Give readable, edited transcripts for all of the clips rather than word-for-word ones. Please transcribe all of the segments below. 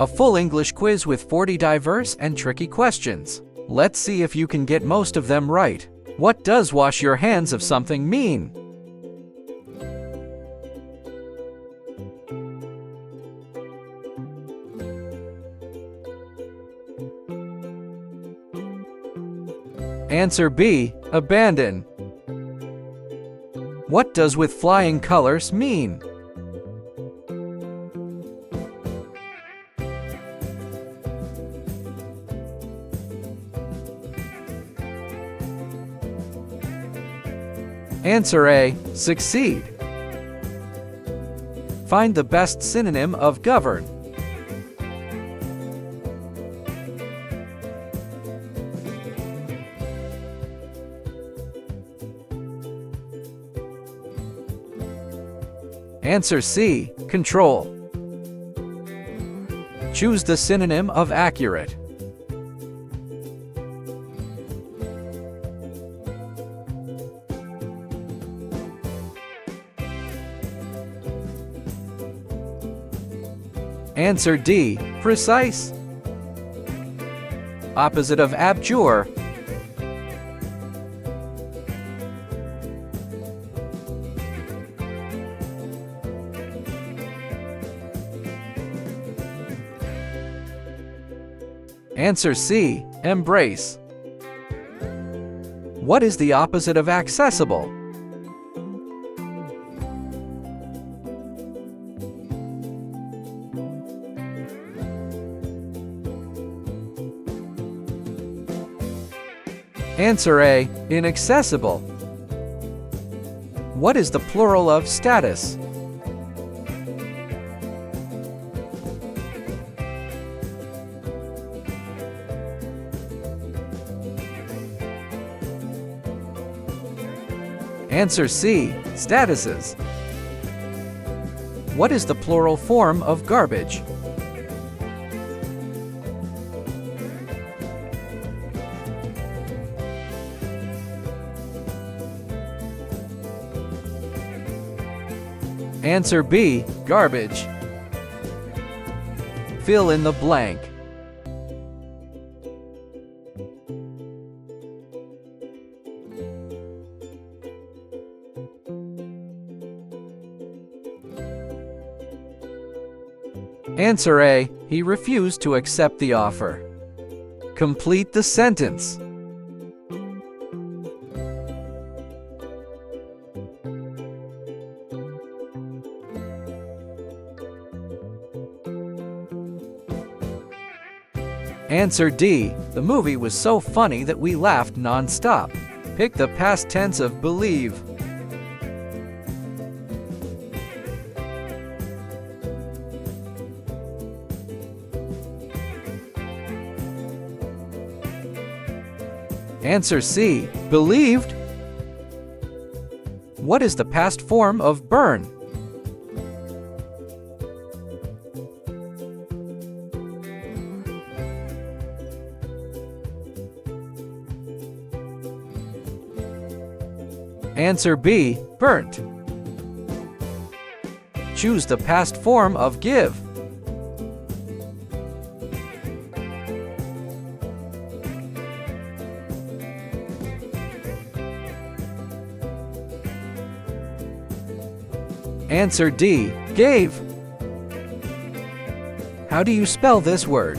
A full English quiz with 40 diverse and tricky questions. Let's see if you can get most of them right. What does wash your hands of something mean? Answer B. Abandon. What does with flying colors mean? Answer A. Succeed. Find the best synonym of govern. Answer C. Control. Choose the synonym of accurate. Answer D. Precise. Opposite of abjure. Answer C. Embrace. What is the opposite of accessible? Answer A. Inaccessible. What is the plural of status? Answer C. Statuses. What is the plural form of garbage? Answer B. Garbage. Fill in the blank. Answer A. He refused to accept the offer. Complete the sentence. Answer D. The movie was so funny that we laughed non-stop. Pick the past tense of believe. Answer C. Believed. What is the past form of burn? Answer B. Burnt. Choose the past form of give. Answer D. Gave. How do you spell this word?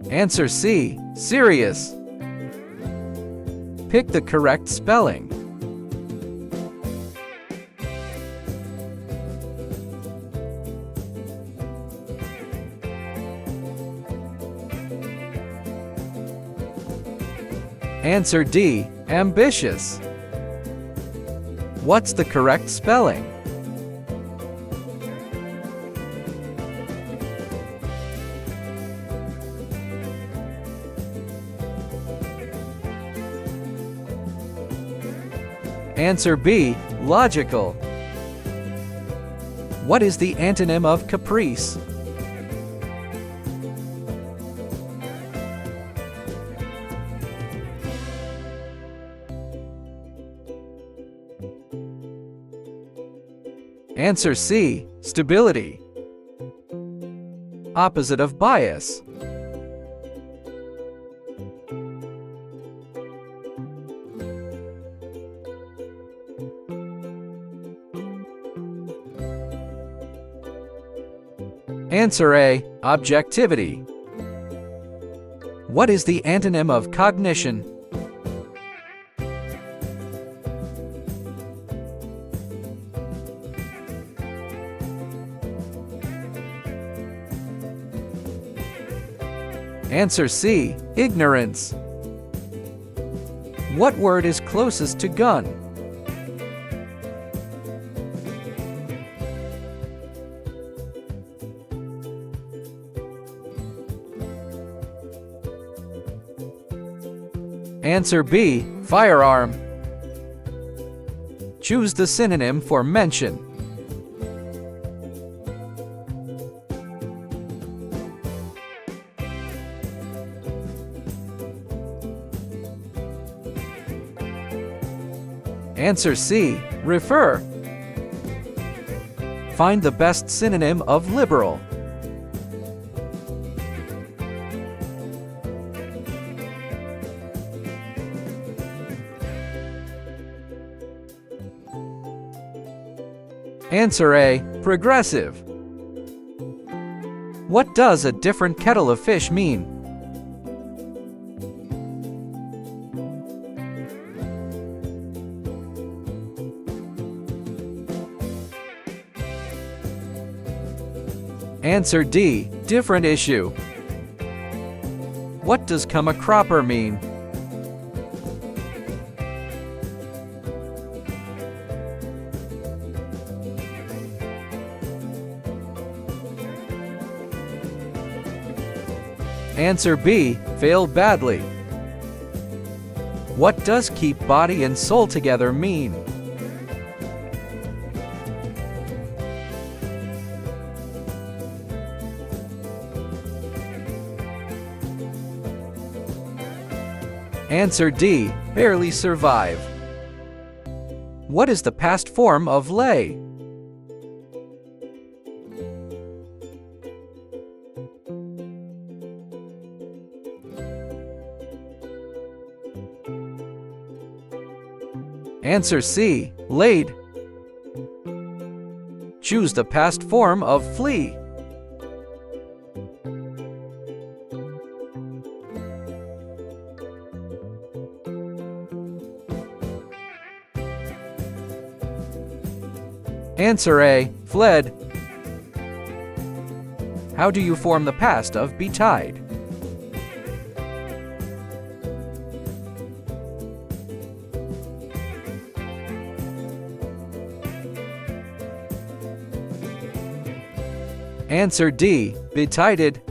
Answer C. Serious. Pick the correct spelling. Answer D. Ambitious. What's the correct spelling? Answer B. Logical. What is the antonym of caprice? Answer C. Stability. Opposite of bias. Answer A. Objectivity. What is the antonym of cognition? Answer C. Ignorance. What word is closest to gun? Answer B. Firearm. Choose the synonym for mention. Answer C. Refer. Find the best synonym of liberal. Answer A. Progressive. What does a different kettle of fish mean? Answer D. Different issue. What does come a cropper mean? Answer B. Failed badly. What does keep body and soul together mean? Answer D. Barely survive. What is the past form of lay? Answer C. Laid. Choose the past form of flee. Answer A. Fled. How do you form the past of betide? Answer D. Betided.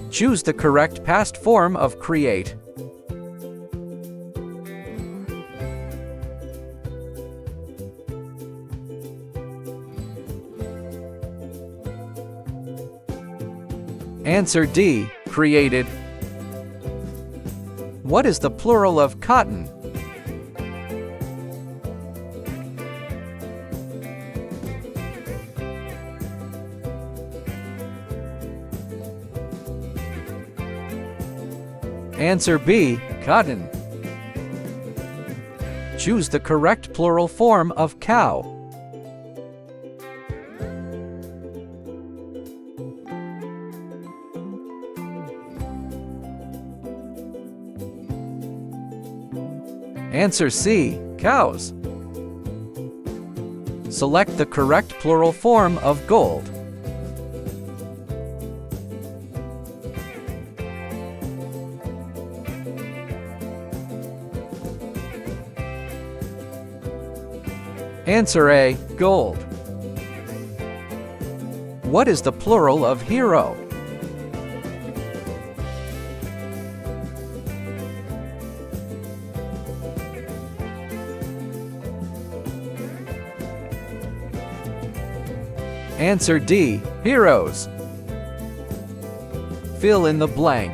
Choose the correct past form of create. Answer D. Created. What is the plural of cotton? Answer B. Cotton. Choose the correct plural form of cow. Answer C. Cows. Select the correct plural form of gold. Answer A. Gold. What is the plural of hero? Answer D. Heroes. Fill in the blank.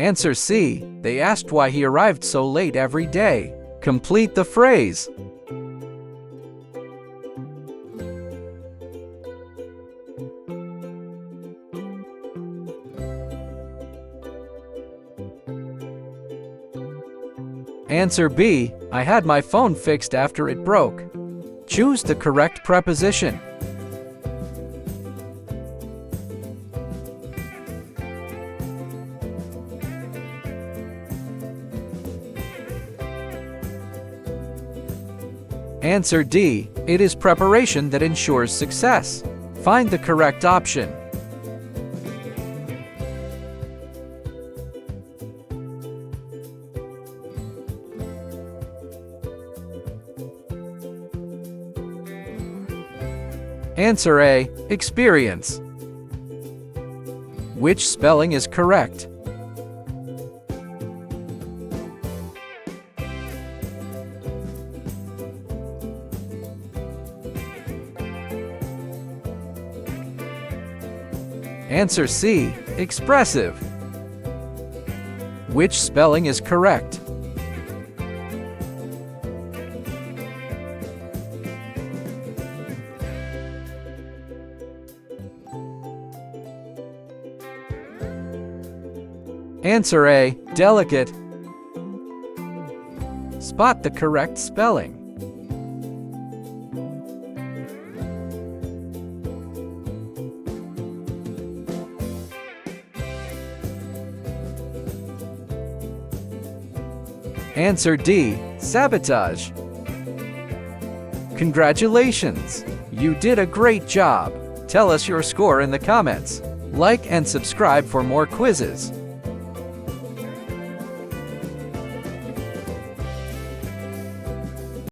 Answer C. They asked why he arrived so late every day. Complete the phrase. Answer B. I had my phone fixed after it broke. Choose the correct preposition. Answer D. It is preparation that ensures success. Find the correct option. Answer A. Experience. Which spelling is correct? Answer C. Expressive. Which spelling is correct? Answer A. Delicate. Spot the correct spelling. Answer D. Sabotage. Congratulations! You did a great job! Tell us your score in the comments. Like and subscribe for more quizzes.